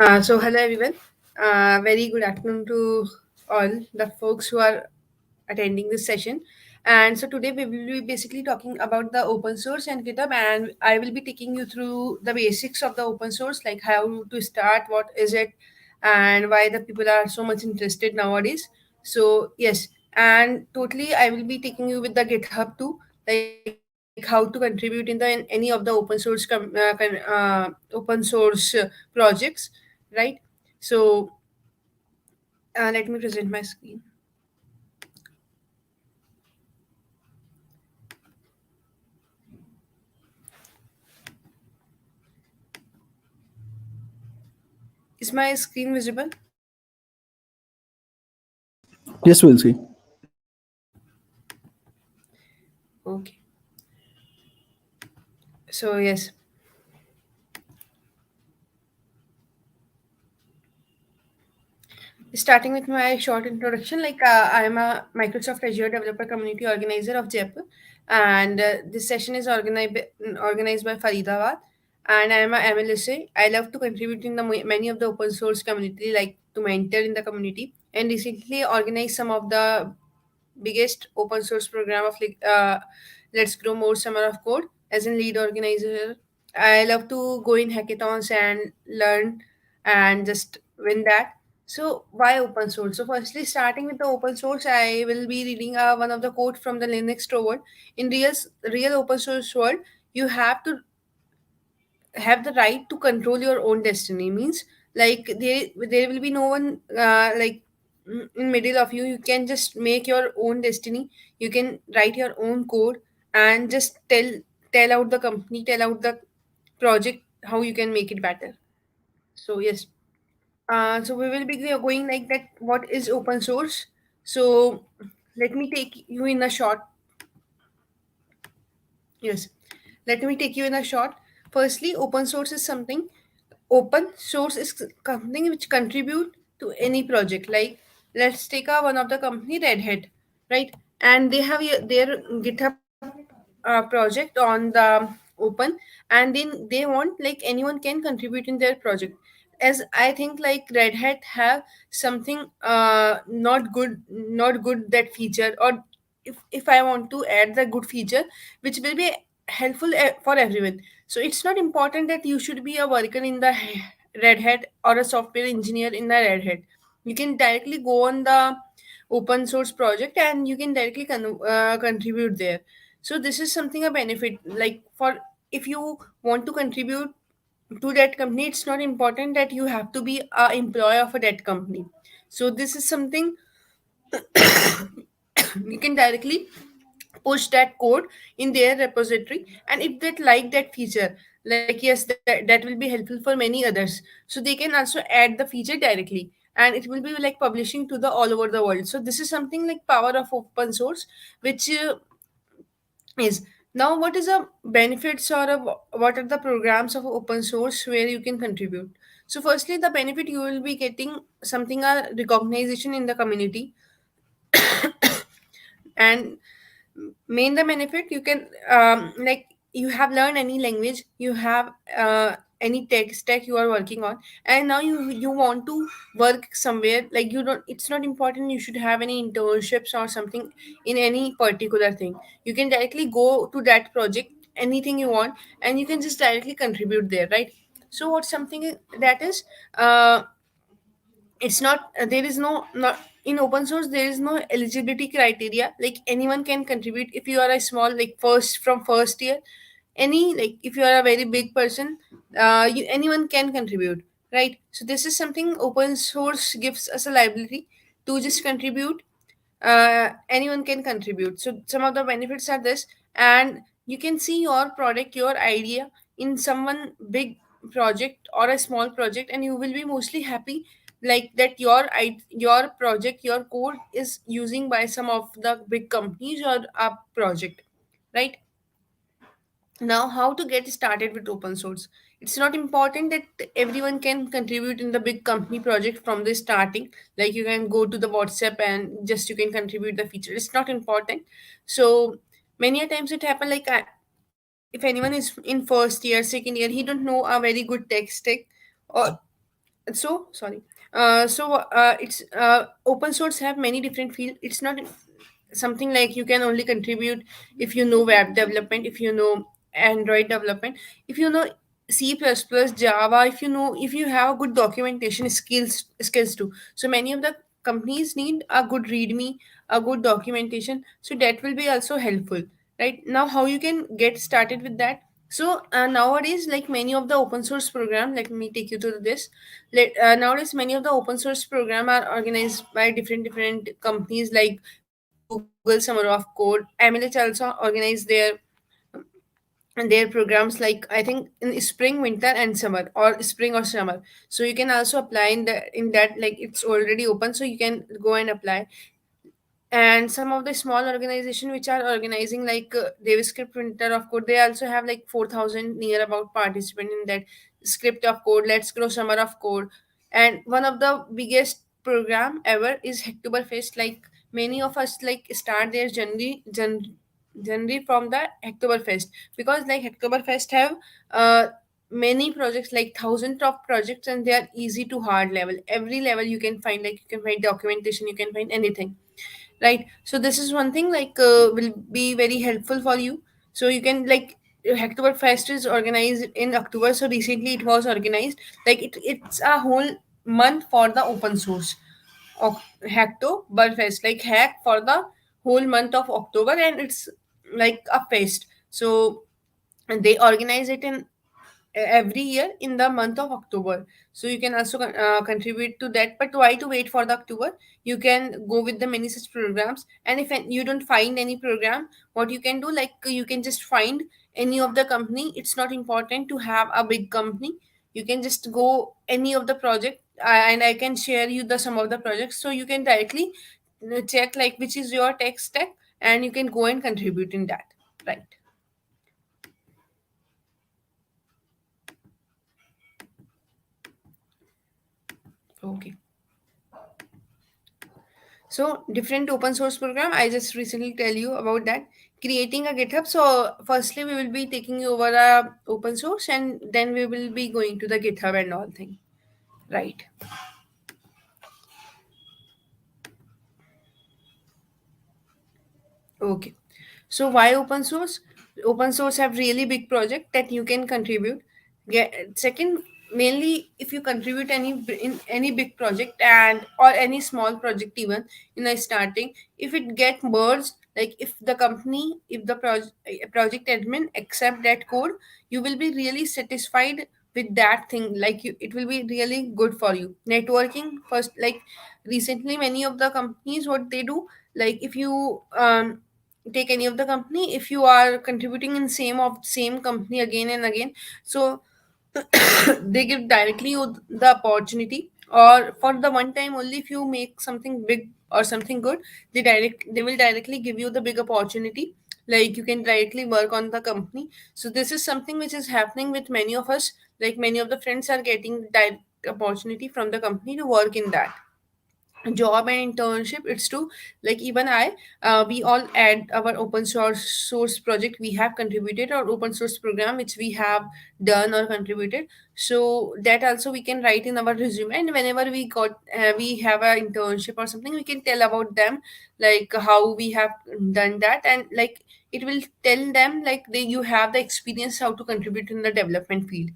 Hello everyone. Very good afternoon to all the folks who are attending this session. And so today we will be basically talking about the open source and GitHub, and I will be taking you through the basics of the open source, like how to start, what is it, and why the people are so much interested nowadays. So yes, and totally I will be taking you with the GitHub too, like how to contribute in any of the open source open source projects, right? So let me present my screen. Is my screen visible? Yes, we'll see. Okay. So yes, starting with my short introduction, I am a Microsoft Azure Developer Community Organizer of Jaipur, and this session is organized by Faridabad, and I am a MLSA. I love to contribute in the many of the open source community, like to mentor in the community, and recently organized some of the biggest open source program of Let's Grow More Summer of Code as a lead organizer. I love to go in hackathons and learn and just win that. So why open source? So firstly, starting with the open source, I will be reading one of the quote from the Linux world. In real open source world, you have to have the right to control your own destiny. Means like there will be no one in middle of you. You can just make your own destiny. You can write your own code and just tell out the company, tell out the project how you can make it better. So yes. So we will be going like that. What is open source? So let me take you in a short. Yes, let me take you in a short. Firstly, open source is something. Open source is something which contribute to any project. Like let's take one of the company Red Hat, right? And they have their GitHub project on the open, and then they want like anyone can contribute in their project. As I think like Red Hat have something not good that feature, or if I want to add the good feature which will be helpful for everyone. So it's not important that you should be a worker in the Red Hat or a software engineer in the Red Hat. You can directly go on the open source project and you can directly contribute there. So this is something a benefit. Like for if you want to contribute to that company, it's not important that you have to be a employee of a that company. So this is something you can directly push that code in their repository, and if they like that feature, like yes, that will be helpful for many others, so they can also add the feature directly, and it will be like publishing to the all over the world. So this is something like power of open source, which is now what is the benefits or what are the programs of open source where you can contribute. So firstly, the benefit, you will be getting something a recognition in the community. And main the benefit, you can like you have learned any language, you have any tech stack you are working on, and now you want to work somewhere, like you don't, it's not important you should have any internships or something in any particular thing. You can directly go to that project, anything you want, and you can just directly contribute there, right? So what's something that is it's not there is no not in open source, there is no eligibility criteria, like anyone can contribute. If you are a small, like first year, any, like if you are a very big person, anyone can contribute, right? So this is something open source gives us a liability to just contribute. Anyone can contribute. So some of the benefits are this, and you can see your product, your idea in someone big project or a small project, and you will be mostly happy, like that your project, your code is using by some of the big companies or a project, right? Now, how to get started with open source? It's not important that everyone can contribute in the big company project from the starting. Like you can go to the WhatsApp and just you can contribute the feature. It's not important. So many a times it happen like if anyone is in first year, second year, he don't know a very good tech stack, or Sorry. It's open source have many different fields. It's not something like you can only contribute if you know web development, if you know Android development, if you know C++, Java, if you have good documentation skills too. So many of the companies need a good readme, a good documentation, so that will be also helpful. Right now, how you can get started with that? So nowadays, like many of the open source program, let me take you to this. Nowadays, many of the open source program are organized by different companies like Google Summer of Code. MLH also organize their programs, like I think in spring, winter, and summer, or spring or summer. So you can also apply in that, like it's already open, so you can go and apply. And some of the small organization which are organizing, like JavaScript Printer of Code, they also have like 4,000 near about participant in that script of code. Let's Grow Summer of Code. And one of the biggest program ever is Hacktoberfest. Like many of us like start their journey from the Hacktoberfest, because like Hacktoberfest have uh, many projects, like thousands of projects, and they are easy to hard level. Every level you can find, like you can find documentation, you can find anything. Right, so this is one thing like will be very helpful for you. So you can like Hacktoberfest is organized in October, so recently it was organized. Like it's a whole month for the open source of Hacktoberfest, like hack for the whole month of October, and it's like a fest. So and they organize it in every year in the month of October. So you can also contribute to that. But why to wait for the October? You can go with the many such programs. And if you don't find any program, what you can do, like you can just find any of the company. It's not important to have a big company. You can just go any of the project, and I can share you the some of the projects, so you can directly check like which is your tech stack, and you can go and contribute in that. Right. Okay. So different open source program. I just recently tell you about that. Creating a GitHub. So firstly, we will be taking you over a open source, and then we will be going to the GitHub and all thing. Right. Okay. So why open source? Open source have really big project that you can contribute. Second, mainly if you contribute in any big project, and or any small project, even in a starting, if it get merged, like if the company, if the project admin accept that code, you will be really satisfied with that thing. Like it will be really good for you. Networking first, like recently many of the companies, what they do, like if you take any of the company, if you are contributing in same company again and again, so they give directly you the opportunity, or for the one time only, if you make something big or something good, they will directly give you the big opportunity, like you can directly work on the company. So this is something which is happening with many of us. Like many of the friends are getting direct opportunity from the company to work in that job and internship. It's true. Like even I, we all add our open source project we have contributed, or open source program which we have done or contributed. So that also we can write in our resume, and whenever we have a internship or something, we can tell about them, like how we have done that. And like it will tell them like you have the experience how to contribute in the development field.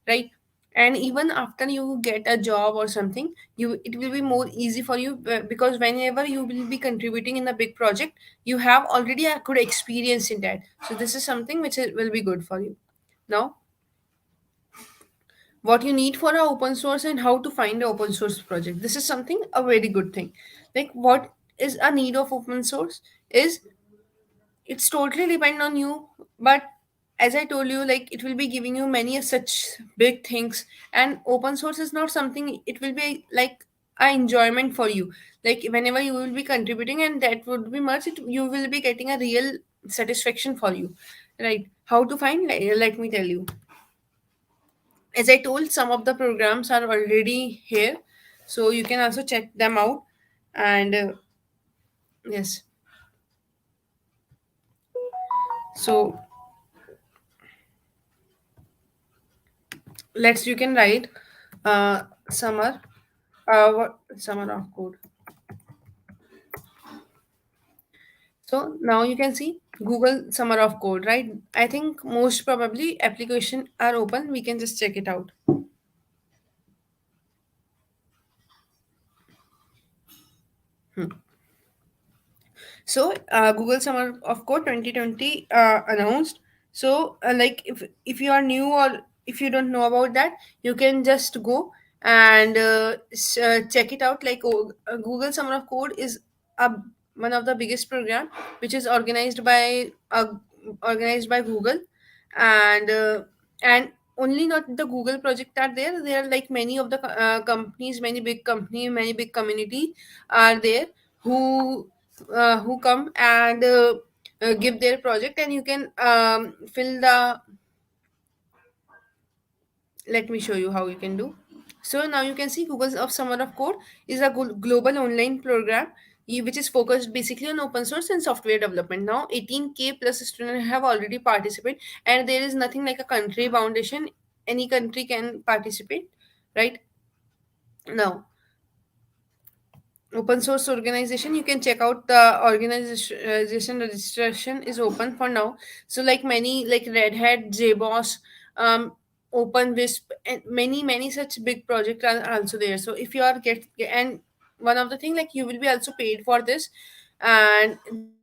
Right. And even after you get a job or something, it will be more easy for you, because whenever you will be contributing in a big project, you have already a good experience in that. So this is something will be good for you. Now, what you need for a open source and how to find a open source project, this is something a very good thing. Like what is a need of open source is, it's totally depend on you. But as I told you, like it will be giving you many such big things. And open source is not something, it will be like a enjoyment for you. Like whenever you will be contributing and that would be much, you will be getting a real satisfaction for you. Right, how to find, let me tell you. As I told, some of the programs are already here, so you can also check them out. And yes, so let's you can write. summer, summer of code. So now you can see Google summer of code, right? I think most probably application are open. We can just check it out. So Google Summer of Code 2020 announced. So like if you are new or if you don't know about that, you can just go and check it out. Like Google Summer of Code is a, one of the biggest program which is organized by Google, and only not the Google project are there. There are like many of the companies, many big company, many big community are there who come and give their project, and you can fill the. Let me show you how you can do. So now you can see Google's of Summer of Code is a global online program which is focused basically on open source and software development. Now 18K plus students have already participated, and there is nothing like a country foundation. Any country can participate, right? Now open source organization, you can check out the organization registration is open for now. So like many like Red Hat, JBoss, um Open Wisp, and many such big projects are also there. So if you are and one of the thing, like you will be also paid for this, and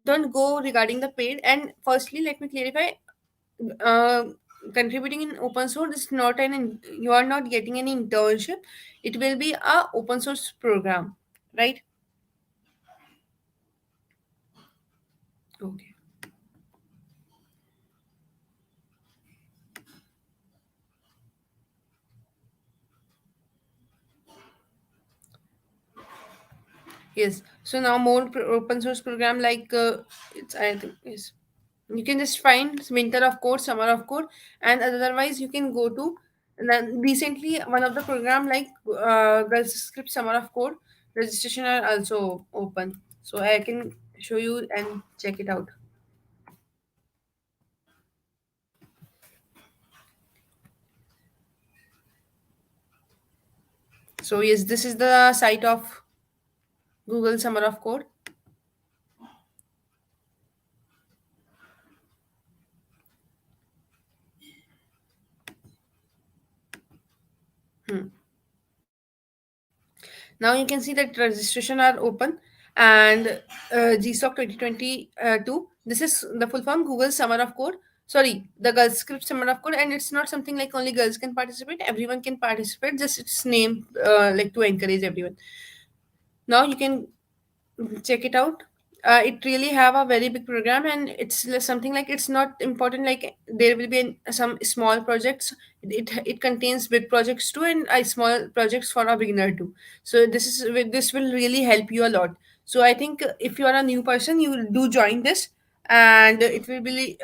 don't go regarding the paid. And firstly, let me clarify, uh, contributing in open source is not you are not getting any internship. It will be a open source program, right? Okay. Yes. So now more open source program like it's I think yes. You can just find Winter of Code, Summer of Code, and otherwise you can go to. And then recently one of the program like Girls Script Summer of Code registration are also open. So I can show you and check it out. So yes, this is the site of Google Summer of Code. Hmm. Now you can see that registration are open, and GSOC 2022. This is the full form Google Summer of Code. Sorry, the Girls Script Summer of Code, and it's not something like only girls can participate. Everyone can participate. Just its name, like to encourage everyone. Now you can check it out. It really have a very big program, and it's something like it's not important like there will be some small projects. It contains big projects too, and small projects for a beginner too. So this will really help you a lot. So I think if you are a new person, you will do join this, and it will be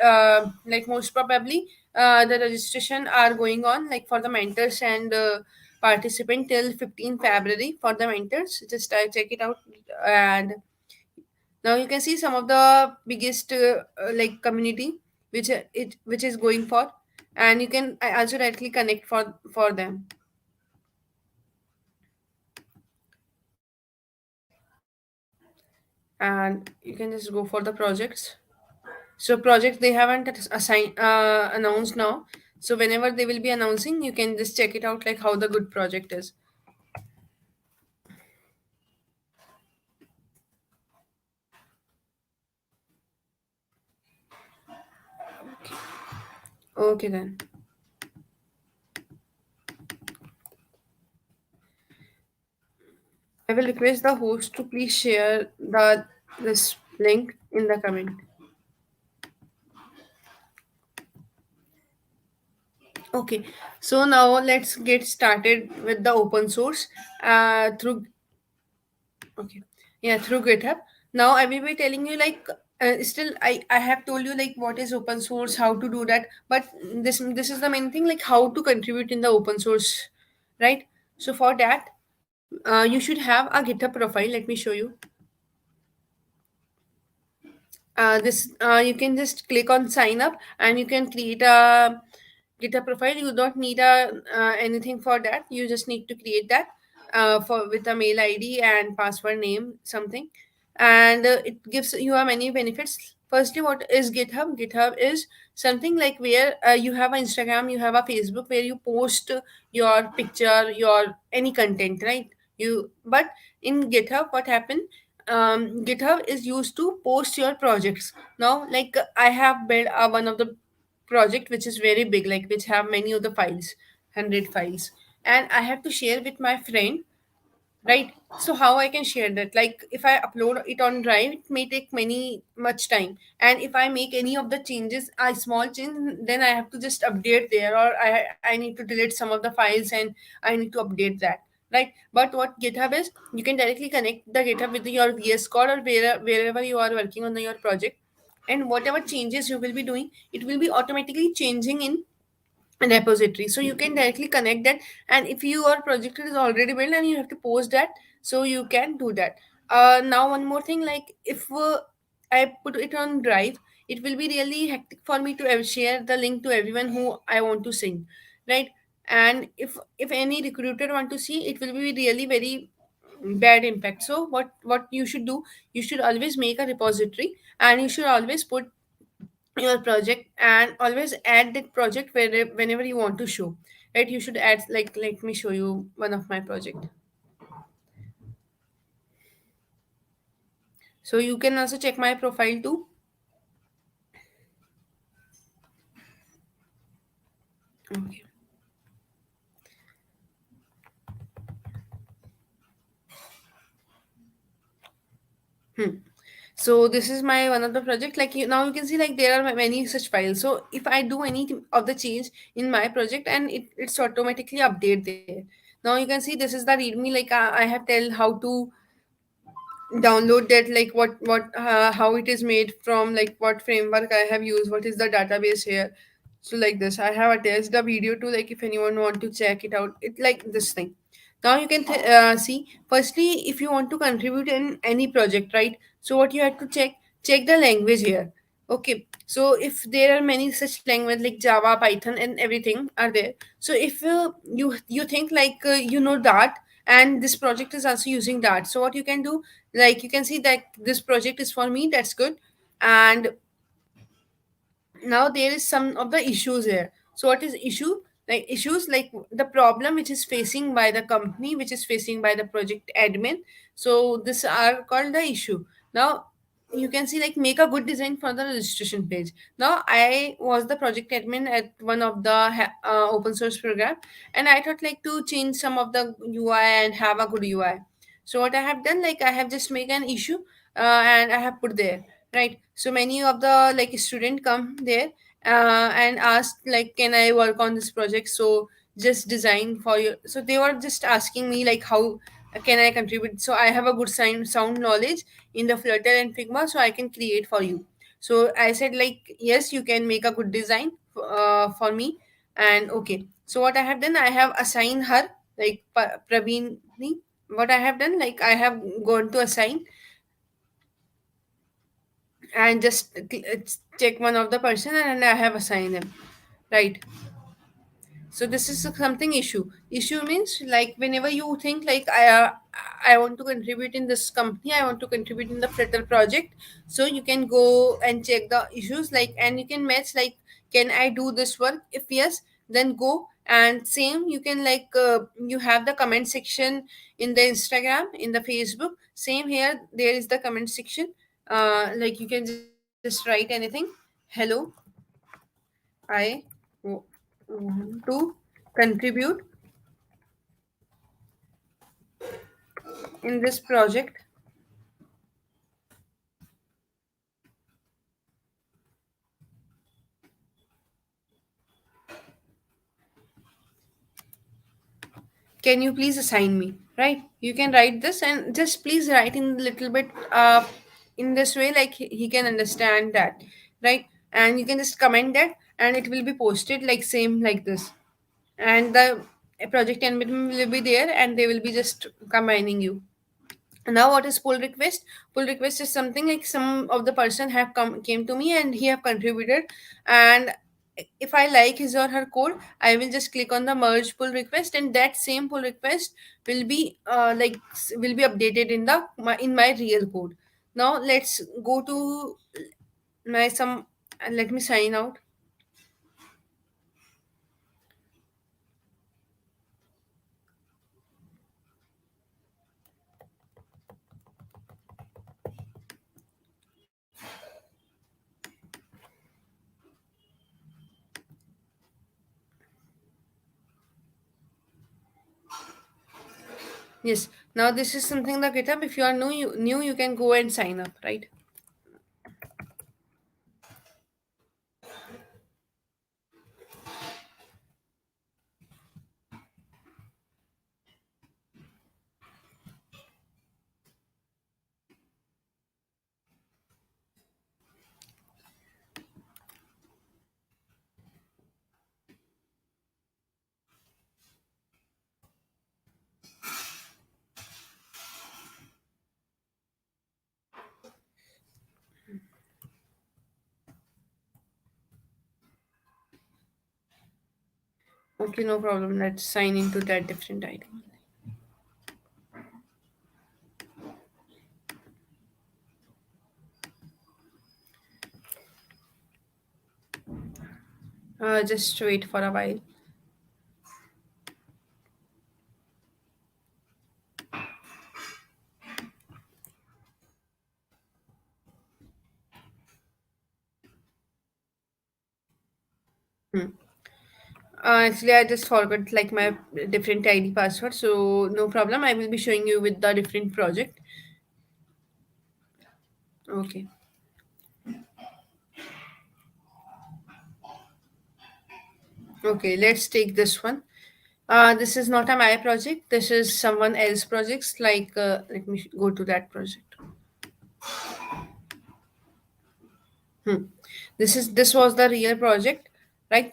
like most probably the registration are going on like for the mentors and participant till 15 February for the mentors. Just check it out. And now you can see some of the biggest like community which is going for, and you can also directly connect for them, and you can just go for the projects. So projects they haven't announced now. So whenever they will be announcing, you can just check it out like how the good project is. Okay then. I will request the host to please share the this link in the comment. Okay, so now let's get started with the open source through. Okay, yeah, through GitHub. Now I will be telling you like still I have told you like what is open source, how to do that, but this is the main thing like how to contribute in the open source, right? So for that, you should have a GitHub profile. Let me show you. This you can just click on sign up, and you can create a GitHub profile. You don't need anything for that. You just need to create that for with a mail ID and password name something, and it gives you many benefits. Firstly, what is GitHub? GitHub is something like where you have an Instagram, you have a Facebook, where you post your picture, your any content, right? You but in GitHub, what happened? GitHub is used to post your projects. Now, like I have built one of the project which is very big, like which have many of the files, 100 files, and I have to share with my friend, right? So how I can share that? Like if I upload it on Drive, it may take many much time, and if I make any of the changes, a small change, then I have to just update there, or I need to delete some of the files and I need to update that, right? But what GitHub is, you can directly connect the GitHub with your VS Code or wherever you are working on your project, and whatever changes you will be doing, it will be automatically changing in repository, so you can directly connect that. And if your project is already built and you have to post that, so you can do that. Now one more thing, like if I put it on Drive, it will be really hectic for me to share the link to everyone who I want to send, right? And if any recruiter want to see, it will be really very bad impact. So what you should do, you should always make a repository, and you should always put your project and always add that project whenever you want to show, right? You should add, like let me show you one of my project, so you can also check my profile too. Okay. So this is my one of the project, like now you can see like there are many such files. So if I do any of the change in my project, and it's automatically update there. Now you can see this is the readme, like I have tell how to download that, like what how it is made from, like what framework I have used, what is the database here. So like this, I have attached the video to, like if anyone want to check it out, it like this thing. Now you can see, firstly, if you want to contribute in any project, right? So what you have to check the language here. Okay, so if there are many such language like Java, Python, and everything are there. So if you think like you know Dart, and this project is also using Dart, so what you can do, like you can see that this project is for me, that's good. And now there is some of the issues here. So what is issue, like issues, like the problem which is facing by the company, which is facing by the project admin. So this are called the issue. Now you can see, like make a good design for the registration page. Now I was the project admin at one of the open source program, and I thought like to change some of the UI and have a good UI. So what I have done, like I have just make an issue, and I have put there, right? So many of the like student come there and ask like, can I work on this project? So just design for you. So they were just asking me like, how can I contribute? So I have a good sound knowledge in the Flutter and Figma, so I can create for you. So I said like, yes, you can make a good design for me. And okay, so what I have done, I have assigned her, like Praveen. What I have done, like I have gone to assign and just check one of the person, and I have assigned them, right? So this is something issue. Issue means like whenever you think like I want to contribute in this company, I want to contribute in the Flutter project. So you can go and check the issues, like, and you can match like, can I do this work? If yes, then go. And same, you can like you have the comment section in the Instagram, in the Facebook. Same here, there is the comment section. Like you can just write anything. Hello, I want to contribute in this project. Can you please assign me? Right? You can write this, and just please write in a little bit in this way, like he can understand that, right? And you can just comment that, and it will be posted like same like this. And the project admin will be there, and they will be just combining you. Now what is pull request? Pull request is something like some of the person have come came to me and he have contributed, and if I like his or her code, I will just click on the merge pull request, and that same pull request will be will be updated in in my real code. Now let's go to my some. Let me sign out. Yes. Now this is something the GitHub. If you are new, you can go and sign up, right? Okay, no problem. Let's sign into that different item. Just wait for a while. Hmm. Actually, I just forgot like my different ID password, so no problem. I will be showing you with the different project. Okay. Okay, let's take this one. This is not a my project. This is someone else projects. Let me go to that project. Hmm. This was the real project, right?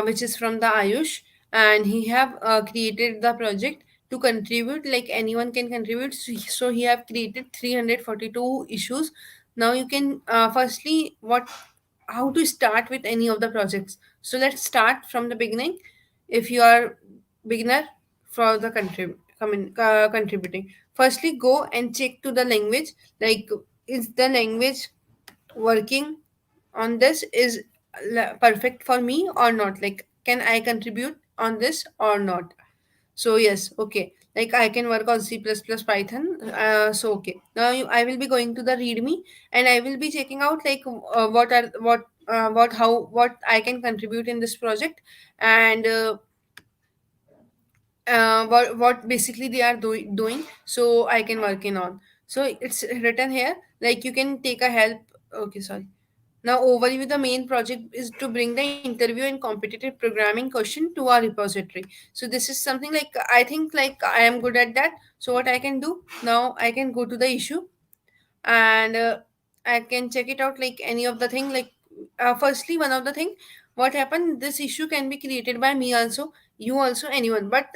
Which is from the Ayush, and he have created the project to contribute. Like anyone can contribute. So he have created 342 issues. Now you can firstly what how to start with any of the projects. So let's start from the beginning. If you are beginner for the contributing, firstly go and check to the language. Like is the language working on this is perfect for me or not, like can I contribute on this or not. So yes, okay, like I can work on C++ Python. So okay, now I will be going to the readme, and I will be checking out like what how what I can contribute in this project, and what basically they are doing, so I can work in on. So it's written here, like you can take a help. Okay, sorry. Now, overview, the main project is to bring the interview and competitive programming question to our repository. So this is something like I think like I am good at that. So what I can do now, I can go to the issue, and I can check it out like any of the thing. Like firstly, one of the thing, what happened? This issue can be created by me also, you also, anyone. But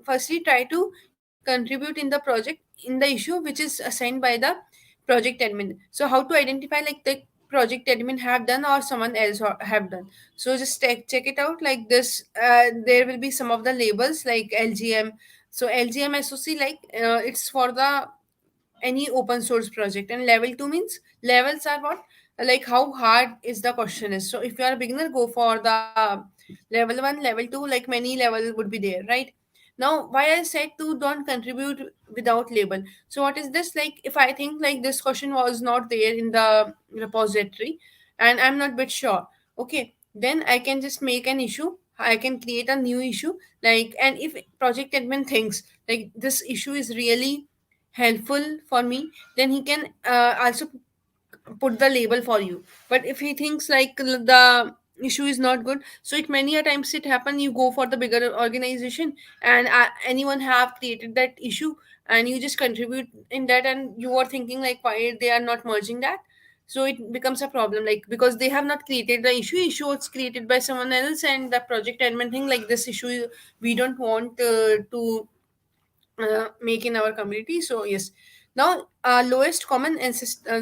firstly, try to contribute in the project in the issue which is assigned by the project admin. So how to identify like the project admin have done or someone else have done. So just check it out like this. There will be some of the labels like LGM. So LGM SOC, like it's for the any open source project, and level 2 means levels are what, like how hard is the question is. So if you are a beginner, go for the level 1, level 2, like many level would be there, right? Now why I said to don't contribute without label. So what is this, like if I think like this question was not there in the repository and I'm not bit sure, okay, then I can just make an issue, I can create a new issue, like, and if project admin thinks like this issue is really helpful for me, then he can also put the label for you. But if he thinks like the issue is not good, so it many a times it happen you go for the bigger organization, and anyone have created that issue, and you just contribute in that, and you are thinking like why they are not merging that. So it becomes a problem, like because they have not created the issue was created by someone else, and the project admin thing like this issue we don't want to make in our community. So yes, now lowest common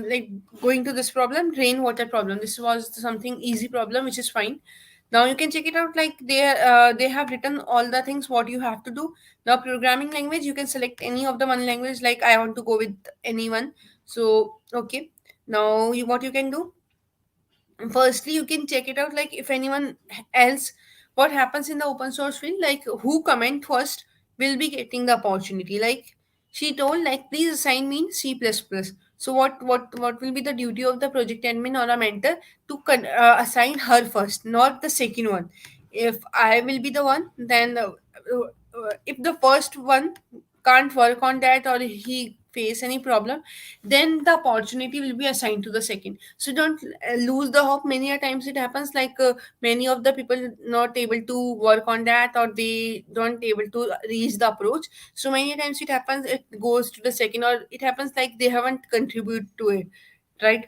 like going to this problem, rainwater problem. This was something easy problem which is fine. Now you can check it out, like they have written all the things what you have to do. Now programming language, you can select any of the one language, like I want to go with anyone. So okay, now what you can do, firstly you can check it out, like if anyone else, what happens in the open source field, like who comment first will be getting the opportunity. Like she told, like please assign me C++. So what will be the duty of the project admin or a mentor to assign her first, not the second one. If I will be the one, then if the first one can't work on that or he face any problem, then the opportunity will be assigned to the second. So don't lose the hope. Many a times it happens, like many of the people not able to work on that, or they don't able to reach the approach. So many times it happens, it goes to the second, or it happens like they haven't contributed to it, right?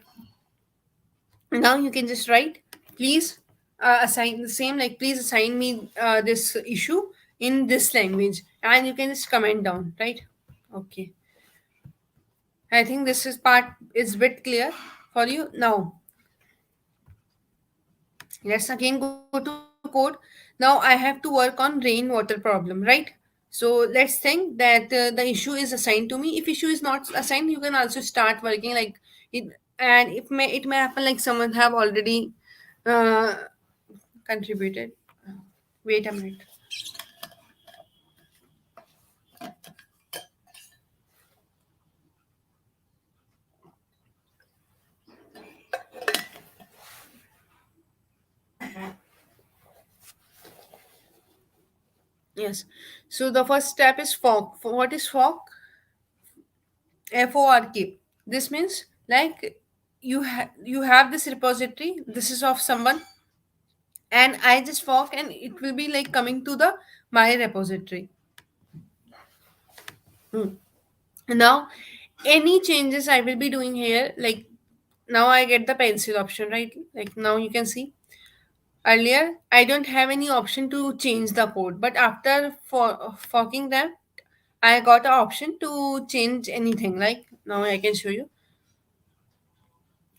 Now you can just write, please assign the same, like please assign me this issue in this language, and you can just comment down, right? Okay, I think this is part is bit clear for you. Now let's again go to code. Now I have to work on rainwater problem, right? So let's think that the issue is assigned to me. If issue is not assigned, you can also start working like it. And it may happen like someone have already uh, contributed. Wait a minute. Yes. So the first step is fork. What is fork? FORK. This means like you have this repository. This is of someone, and I just fork, and it will be like coming to the my repository. Hmm. Now, any changes I will be doing here, like now I get the pencil option, right? Like now you can see, earlier I don't have any option to change the code, but after forking them, I got an option to change anything. Like now I can show you.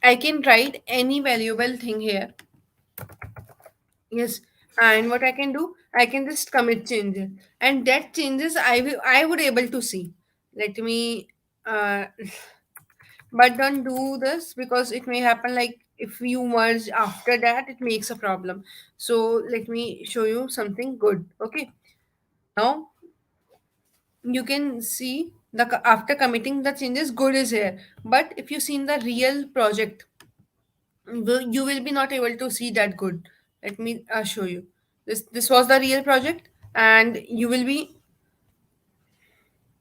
I can write any valuable thing here. Yes, and what I can do, I can just commit changes, and that changes I would able to see. Let me, uh, but don't do this because it may happen like if you merge after that, it makes a problem. So let me show you something good. Okay, now you can see after committing the changes, good is here. But if you see in the real project, you will be not able to see that good. Let me show you. This was the real project, and you will be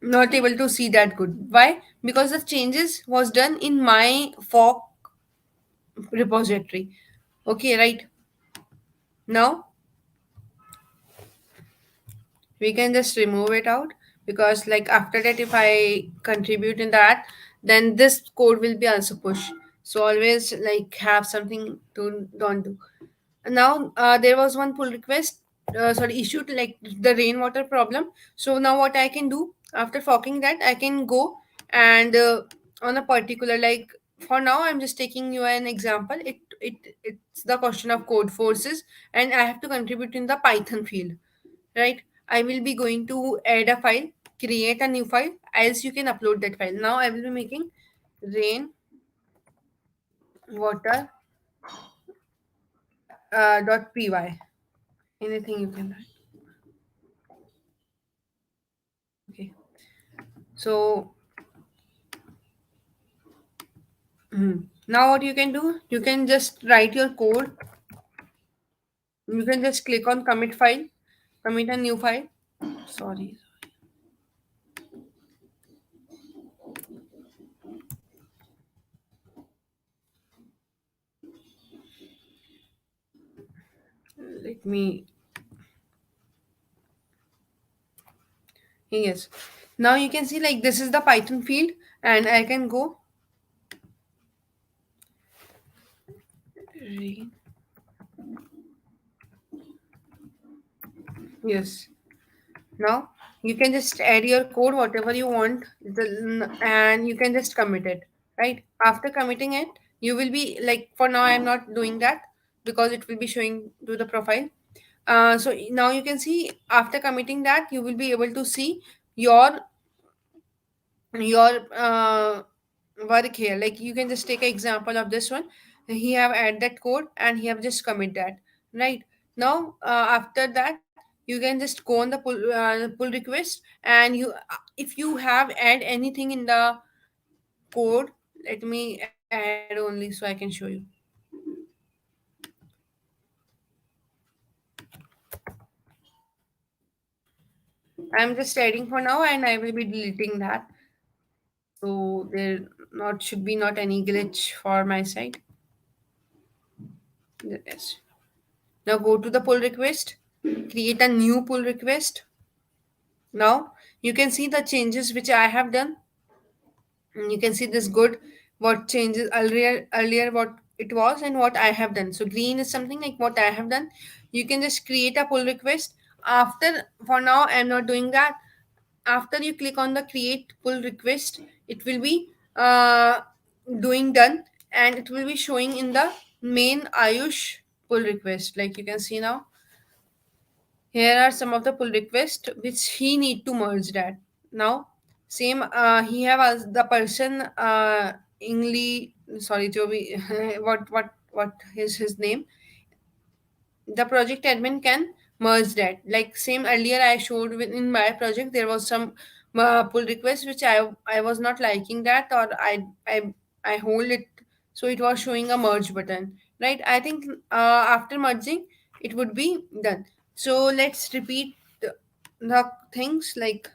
not able to see that good. Why? Because the changes was done in my fork repository. Okay, right. Now we can just remove it out, because like after that if I contribute in that, then this code will be also pushed. So always like have something to don't do. Now there was one pull request, sorry, issued, like the rainwater problem. So now what I can do, after forking that, I can go and on a particular, like for now I'm just taking you an example. It's the question of code forces, and I have to contribute in the Python field, right? I will be going to add a file, create a new file, else you can upload that file. Now I will be making rain water dot py. Anything you can write. Okay. So now what you can do, you can just write your code. You can just click on commit file, commit a new file. Sorry, let me. Yes. Now you can see like this is the Python field, and I can go. Yes. Now you can just add your code whatever you want, and you can just commit it. Right after committing it, you will be like, for now I am not doing that. because it will be showing to the profile. So now you can see, after committing that, you will be able to see your work here. Like, you can just take an example of this one. He have add that code and he have just commit that. Right now, after that, you can just go on the pull request, and if you have add anything in the code, let me add only so I can show you. I'm just adding for now, and I will be deleting that. So there not should be not any glitch for my side. Yes. Now go to the pull request, create a new pull request. Now you can see the changes which I have done. You can see this good, what changes earlier what it was and what I have done. So green is something like what I have done. You can just create a pull request. After, for now I'm not doing that. After you click on the create pull request, it will be doing done, and it will be showing in the main Ayush pull request. Like you can see now, here are some of the pull requests which he need to merge that. Now, same, he have as the person, Ingli, sorry, Joby, what is his name? The project admin can merge that. Like same earlier I showed in my project, there was some pull request which I was not liking that, or I hold it, so it was showing a merge button. Right? I think after merging, it would be done. So let's repeat the things like,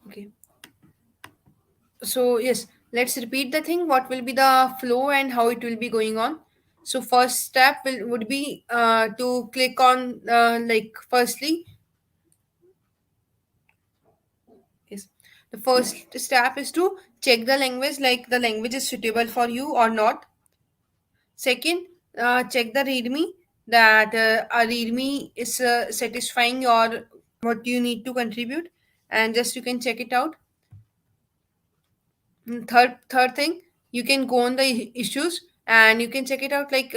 okay. So yes, let's repeat the thing. What will be the flow and how it will be going on? So first step would be to click on, like, firstly, yes, the first step is to check the language, like the language is suitable for you or not. Second, check the README, that a README is satisfying your what you need to contribute, and just you can check it out. Third thing, you can go on the issues and you can check it out, like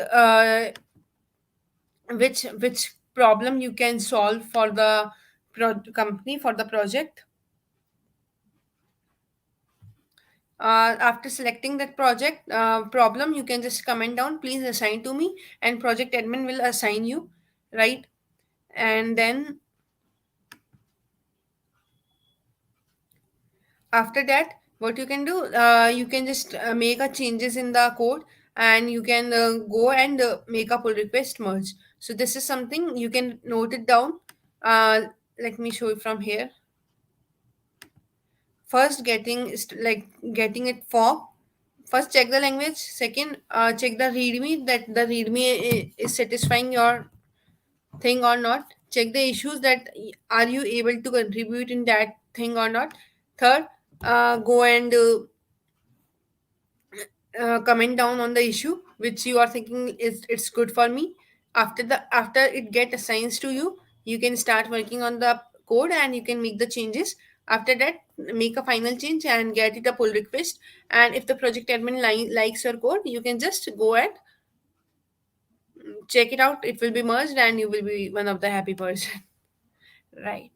which problem you can solve for the company, for the project. After selecting that project problem, you can just comment down, please assign to me, and project admin will assign you, right? And then after that, what you can do, you can just make a changes in the code, and you can go and make a pull request merge. So this is something you can note it down. uh, Let me show you from here. First, getting is like getting it for, first check the language. Second, check the readme, that the readme is satisfying your thing or not. Check the issues, that are you able to contribute in that thing or not. Third, go and comment down on the issue which you are thinking is it's good for me. After it get assigns to you, you can start working on the code and you can make the changes. After that, make a final change and get it a pull request, and if the project admin likes your code, you can just go and check it out. It will be merged and you will be one of the happy person. Right.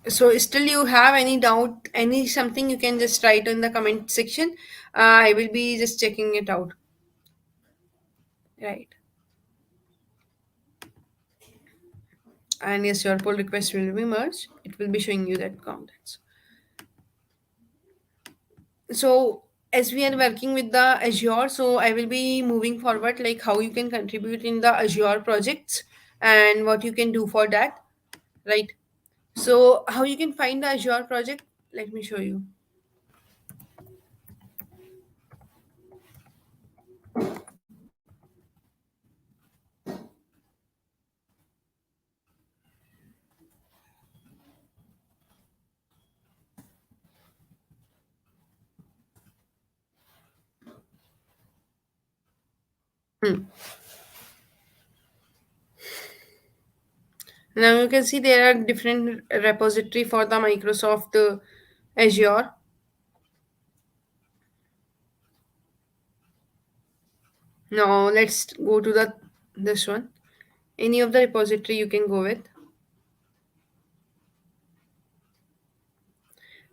So still you have any doubt, any something, you can just write in the comment section. I will be just checking it out. Right. And yes, your pull request will be merged. It will be showing you that contents. So as we are working with the Azure, so I will be moving forward, like how you can contribute in the Azure projects and what you can do for that, right? So how you can find the Azure project, let me show you. Hmm. Now you can see there are different repository for the Microsoft Azure. Now let's go to the this one. Any of the repository you can go with.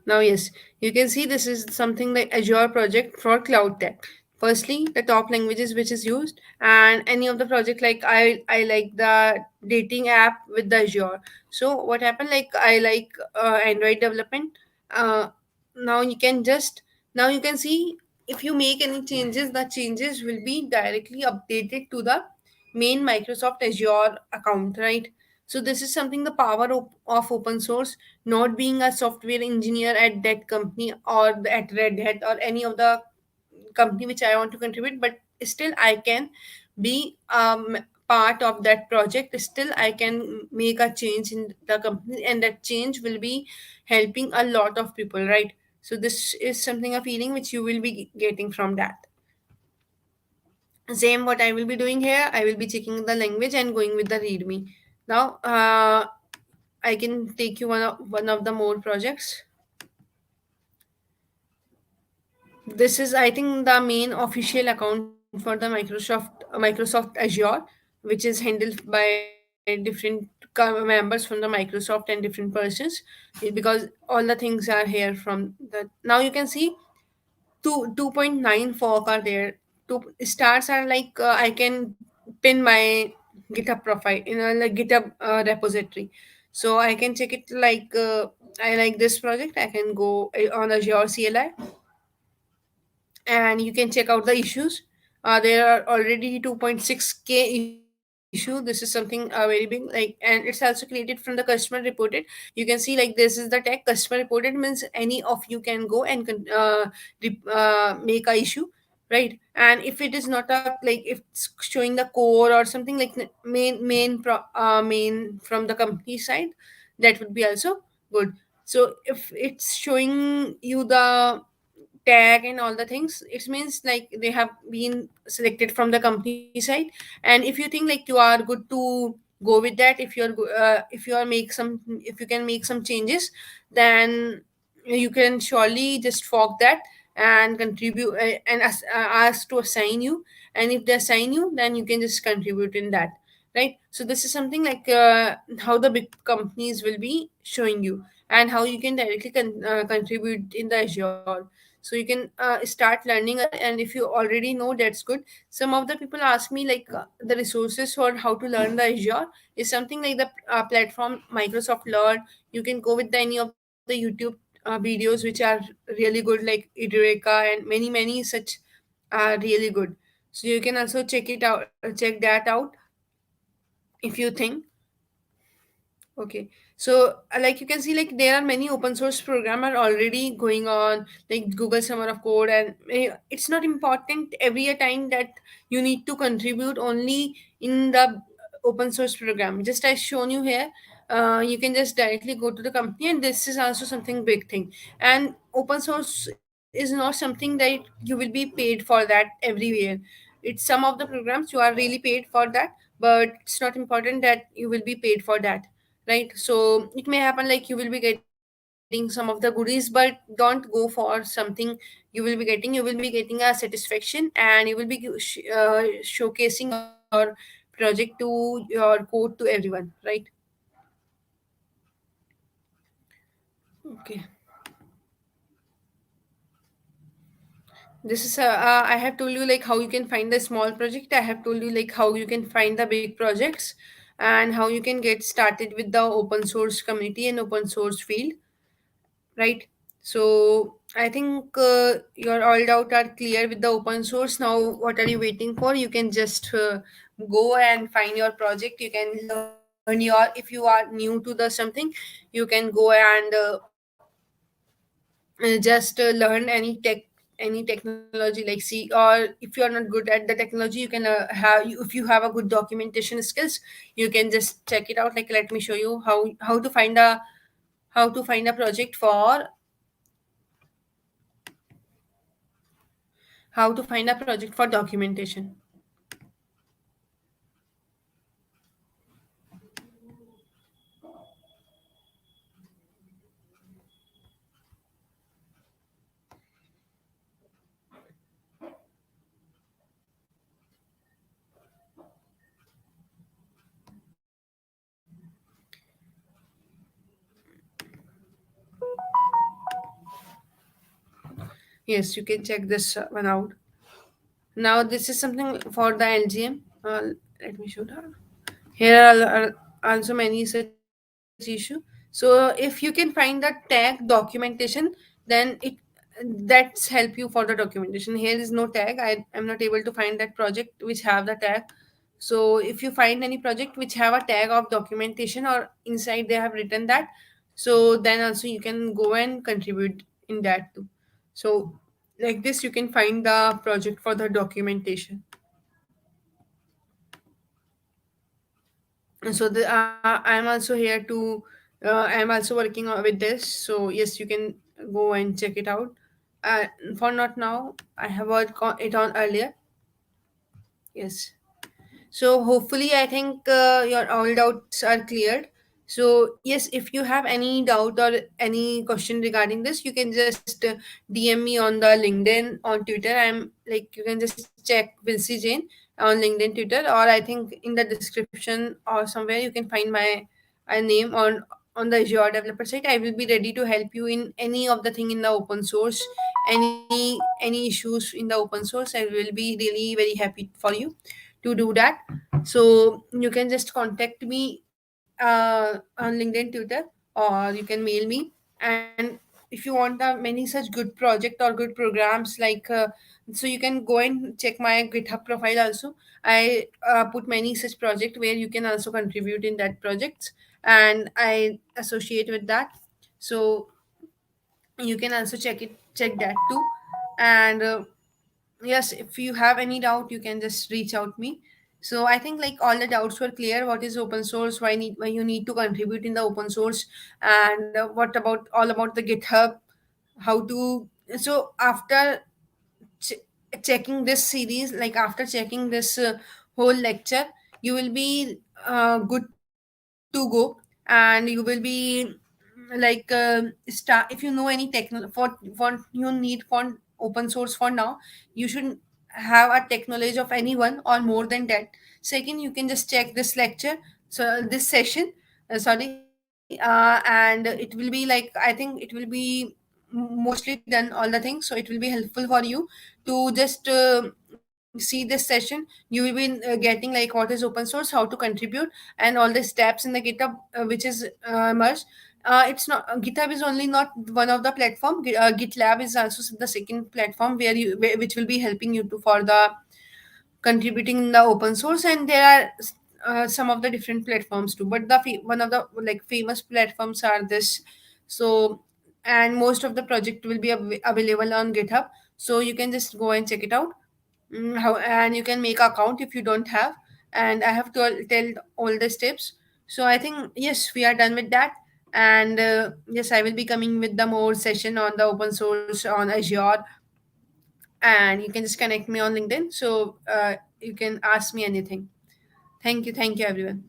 Now, yes, you can see this is something like Azure project for cloud tech. Firstly, the top languages which is used, and any of the project like I like the dating app with the Azure. So what happened like I like Android development. Uh, now you can just now you can see if you make any changes, the changes will be directly updated to the main Microsoft Azure account, right? So this is something the power of open source, not being a software engineer at that company or at Red Hat or any of the company which I want to contribute, but still I can be part of that project. Still I can make a change in the company, and that change will be helping a lot of people, right? So this is something a feeling which you will be getting from that. Same what I will be doing here, I will be checking the language and going with the readme. Now I can take you one of the more projects. This is, I think, the main official account for the Microsoft Azure, which is handled by different members from the Microsoft and different persons, because all the things are here from the. Now you can see 2.9 fork are there. Two stars are like I can pin my GitHub profile in a like GitHub repository, so I can check it like I like this project. I can go on Azure CLI and you can check out the issues. There are already 2.6K issue. This is something very big, like, and it's also created from the customer reported. You can see like this is the tag customer reported, means any of you can go and make a issue, right? And if it is not a like if it's showing the core or something like main from the company side, that would be also good. So if it's showing you the tag and all the things, it means like they have been selected from the company side. And if you think like you are good to go with that, if you are make some, if you can make some changes, then you can surely just fork that and contribute and ask to assign you. And if they assign you, then you can just contribute in that, right? So this is something like how the big companies will be showing you, and how you can directly contribute in the Azure. So you can start learning Azure, and if you already know, that's good. Some of the people ask me like the resources for how to learn the Azure is something like the platform Microsoft Learn. You can go with any of the YouTube videos which are really good, like Idreka and many such are really good. So you can also check that out if you think. Okay, so like you can see, like there are many open source program are already going on, like Google Summer of Code, and it's not important every time that you need to contribute only in the open source program. Just as shown you here, you can just directly go to the company, and this is also something big thing. And open source is not something that you will be paid for that everywhere. It's some of the programs you are really paid for that, but it's not important that you will be paid for that, right? So it may happen like you will be getting some of the goodies, but don't go for something you will be getting a satisfaction, and you will be showcasing your project to your code to everyone, right? Okay, this is I have told you like how you can find the small project. I have told you like how you can find the big projects, and how you can get started with the open source community and open source field, right? So I think your all doubt are clear with the open source. Now what are you waiting for? You can just go and find your project. You can learn your, if you are new to the something, you can go and just learn any technology like C, or if you are not good at the technology, you can if you have a good documentation skills, you can just check it out. Like let me show you how to find a project for documentation. Yes, you can check this one out. Now this is something for the LGM. Let me show that. Here are also many such issue. So if you can find the tag documentation, then that's help you for the documentation. Here is no tag. I am not able to find that project which have the tag. So if you find any project which have a tag of documentation or inside they have written that, so then also you can go and contribute in that too. So like this you can find the project for the documentation. So I'm also here to I'm also working with this, so yes, you can go and check it out. uh, for not now, I have worked on it on earlier. Yes. So hopefully, I think your all doubts are cleared. So yes, if you have any doubt or any question regarding this, you can just DM me on the LinkedIn on Twitter. I'm like you can just check Vincy Jane on LinkedIn, Twitter, or I think in the description or somewhere you can find my name on the Azure developer site. I will be ready to help you in any of the thing in the open source, any issues in the open source. I will be really very happy for you to do that. So you can just contact me on LinkedIn, Twitter, or you can mail me. And if you want many such good project or good programs, like so you can go and check my GitHub profile also. I put many such project where you can also contribute in that projects, and I associate with that. So you can also check that too. And yes, if you have any doubt you can just reach out me. So I think like all the doubts were clear. What is open source, why you need to contribute in the open source, and what about all about the GitHub, how to. So after ch- checking this series, like after checking this whole lecture, you will be good to go, and you will be like start. If you know any technical for you need for open source for now, you should have a tech knowledge of anyone or more than that. Second, you can just check this lecture, so this session, sorry, and it will be like I think it will be mostly done all the things, so it will be helpful for you to just see this session. You will be getting like what is open source, how to contribute, and all the steps in the GitHub which is merged. It's not GitHub is only not one of the platform. GitLab is also the second platform which will be helping you to for the contributing in the open source. And there are some of the different platforms too, but the one of the like famous platforms are this. So and most of the project will be available on GitHub, so you can just go and check it out. How and you can make account if you don't have. And I have to tell all the steps. So I think yes, we are done with that. And yes, I will be coming with the more session on the open source on Azure. And you can just connect me on LinkedIn, so you can ask me anything. Thank you, everyone.